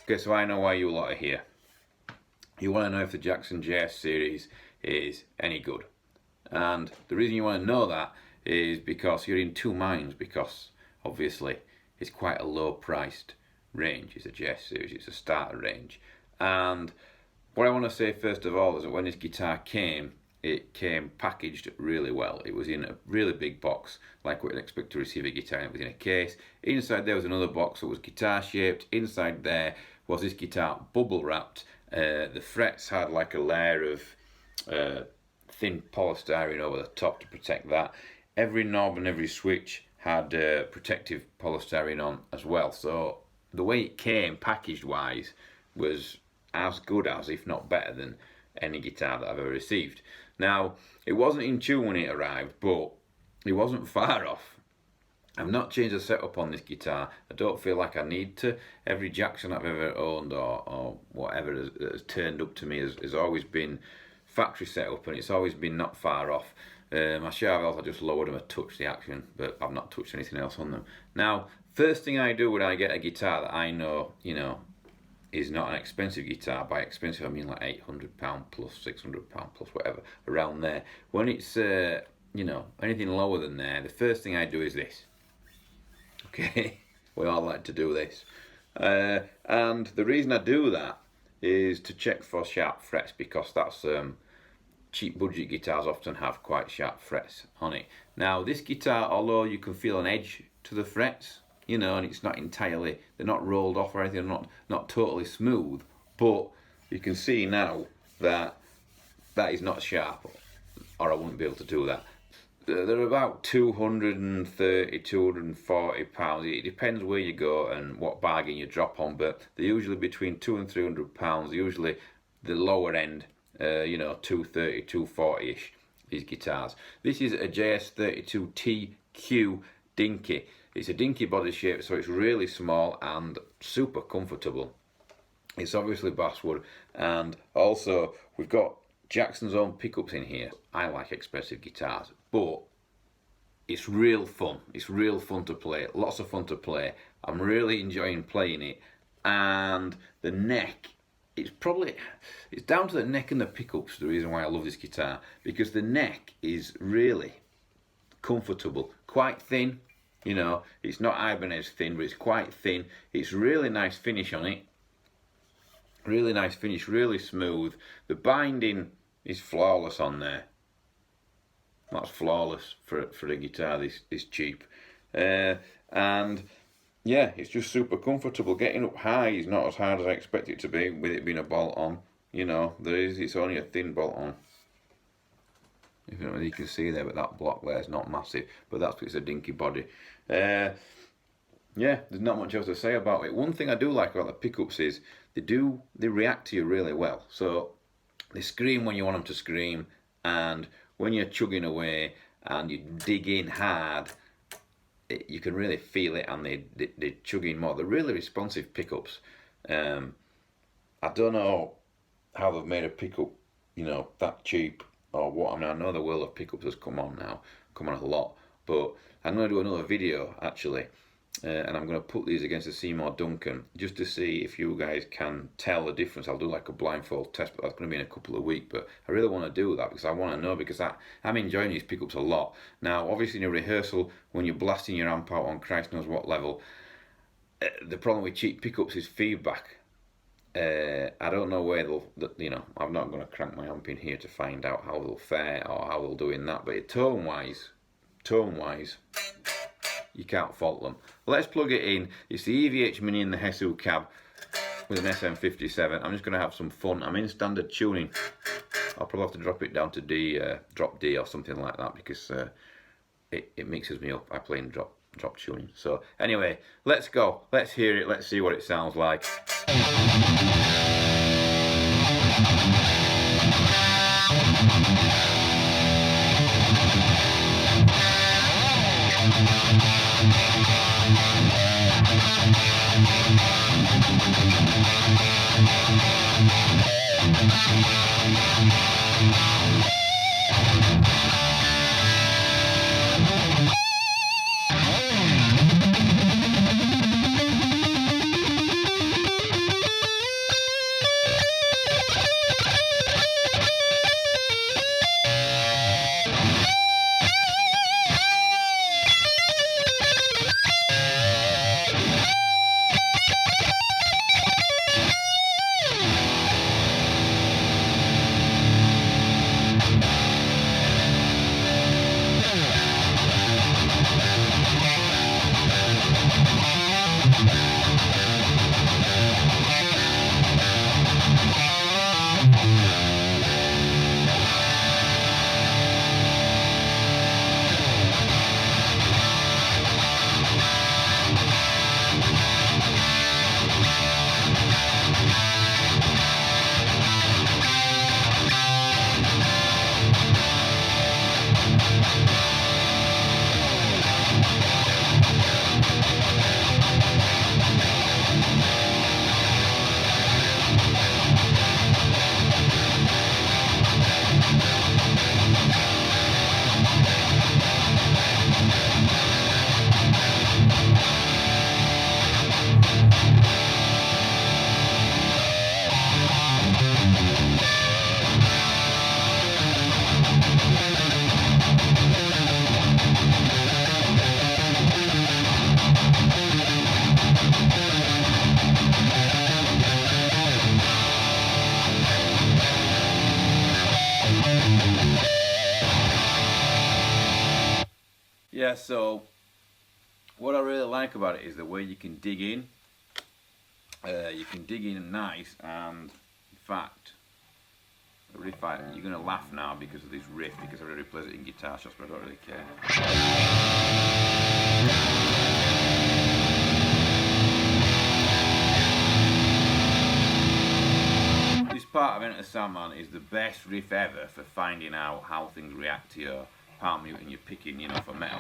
Okay, so I know why you lot are here. You want to know if the Jackson JS series is any good. And the reason you want to know that is because you're in two minds, because obviously it's quite a low priced range. It's a JS series, it's a starter range. And what I want to say first of all is that when this guitar came, it came packaged really well. It was in a really big box, like what you'd expect to receive a guitar. It was in a case. Inside there was another box that was guitar shaped. Inside there was this guitar bubble wrapped. The frets had like a layer of thin polystyrene over the top to protect that. Every knob and every switch had protective polystyrene on as well. So the way it came packaged wise was as good as, if not better than, any guitar that I've ever received. Now, it wasn't in tune when it arrived, but it wasn't far off. I've not changed the setup on this guitar. I don't feel like I need to. Every Jackson I've ever owned or whatever has turned up to me has always been factory setup, and it's always been not far off. My Charvels, I just lowered them a touch, the action, but I've not touched anything else on them. Now, first thing I do when I get a guitar that I know, is not an expensive guitar. By expensive I mean like £800 plus, £600 plus, whatever, around there. When it's anything lower than there, the first thing I do is this. Okay, we all like to do this, and the reason I do that is to check for sharp frets, because that's cheap budget guitars often have quite sharp frets on it. Now this guitar, although you can feel an edge to the frets, and it's not entirely, they're not rolled off or anything, not totally smooth, but you can see now that that is not sharp, or I wouldn't be able to do that. They're about £230, £240. It depends where you go and what bargain you drop on, but they're usually between £200 and £300. Usually the lower end, £230, £240ish. These guitars. This is a JS32TQ Dinky. It's a dinky body shape, so it's really small and super comfortable. It's obviously basswood, and also we've got Jackson's own pickups in here. I like expensive guitars, but it's real fun. It's real fun to play. Lots of fun to play. I'm really enjoying playing it, and the neck, it's down to the neck and the pickups, the reason why I love this guitar, because the neck is really comfortable, quite thin. It's not Ibanez thin, but it's quite thin. It's really nice finish on it. Really nice finish, really smooth. The binding is flawless on there. That's flawless for a guitar this cheap. And yeah, it's just super comfortable. Getting up high is not as hard as I expect it to be, with it being a bolt on. It's only a thin bolt on. If you can see there, but that block there is not massive, but that's because it's a dinky body. Yeah, there's not much else to say about it. One thing I do like about the pickups is they react to you really well. So they scream when you want them to scream, and when you're chugging away and you dig in hard, you can really feel it, and they're chugging more. They're really responsive pickups. I don't know how they've made a pickup, that cheap, or what. I know the world of pickups has come on a lot, but I'm going to do another video actually, and I'm going to put these against the Seymour Duncan just to see if you guys can tell the difference. I'll do like a blindfold test, but that's going to be in a couple of weeks. But I really want to do that because I want to know, because I'm enjoying these pickups a lot. Now, obviously in a rehearsal, when you're blasting your amp out on Christ knows what level, the problem with cheap pickups is feedback. I don't know where I'm not going to crank my amp in here to find out how they'll fare or how they'll do in that, but tone wise, you can't fault them. Let's plug it in. It's the EVH Mini in the Hesu cab with an SM57. I'm just going to have some fun. I'm in standard tuning. I'll probably have to drop it down to D, drop D or something like that, because it mixes me up. I play in drop tuning. So anyway, let's go. Let's hear it. Let's see what it sounds like. Yeah, so what I really like about it is the way you can dig in. You can dig in nice, and in fact, the riff, you're going to laugh now because of this riff, because I already plays it in guitar shops, but I don't really care. This part of Enter Sandman is the best riff ever for finding out how things react to your palm mute and you're picking, you know, for metal.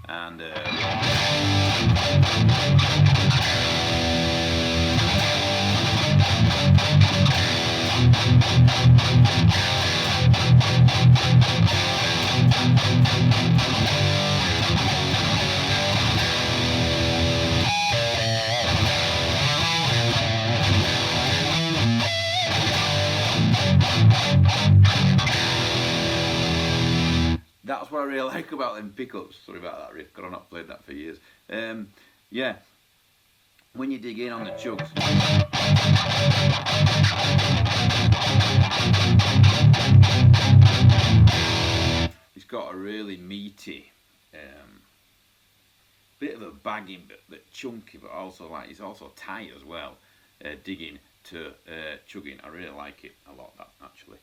And that's what I really like about them pickups. Sorry about that riff, because I've not played that for years. Yeah, when you dig in on the chugs, it's got a really meaty, bit of a bagging, but chunky, but also like it's also tight as well. Digging to chugging, I really like it a lot. That actually.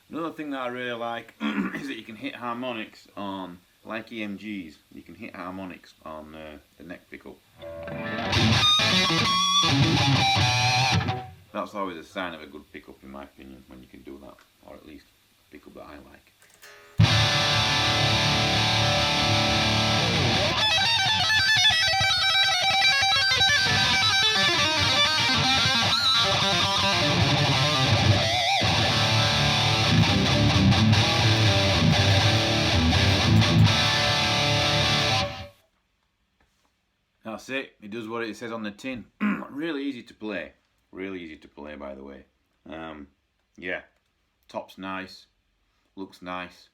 Another thing that I really like is that you can hit harmonics on, like EMGs, you can hit harmonics on the neck pickup. That's always a sign of a good pickup in my opinion, when you can do that, or at least a pickup that I like. That's it. It does what it says on the tin. Really easy to play. Really easy to play, by the way. Yeah, top's nice, looks nice.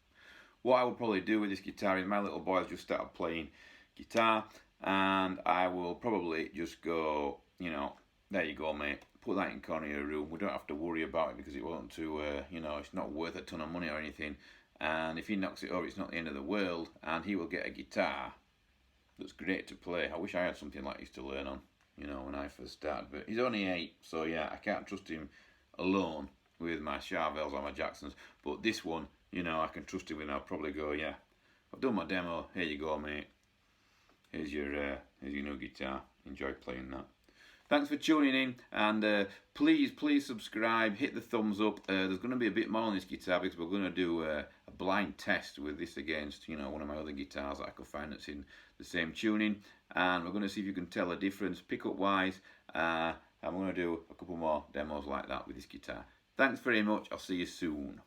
What I will probably do with this guitar is my little boy has just started playing guitar, and I will probably just go, you know, there you go, mate. Put that in the corner of your room. We don't have to worry about it because it won't you know, it's not worth a ton of money or anything. And if he knocks it over, it's not the end of the world, and he will get a guitar that's great to play. I wish I had something like this to learn on, you know, when I first started. But he's only 8, so yeah, I can't trust him alone with my Charvels or my Jacksons. But this one, you know, I can trust him with. I'll probably go, yeah, I've done my demo. Here you go, mate. Here's your new guitar. Enjoy playing that. Thanks for tuning in, and please subscribe, hit the thumbs up. There's going to be a bit more on this guitar because we're going to do a blind test with this against, you know, one of my other guitars that I could find that's in the same tuning, and we're going to see if you can tell a difference pickup wise, and we're going to do a couple more demos like that with this guitar. Thanks very much. I'll see you soon.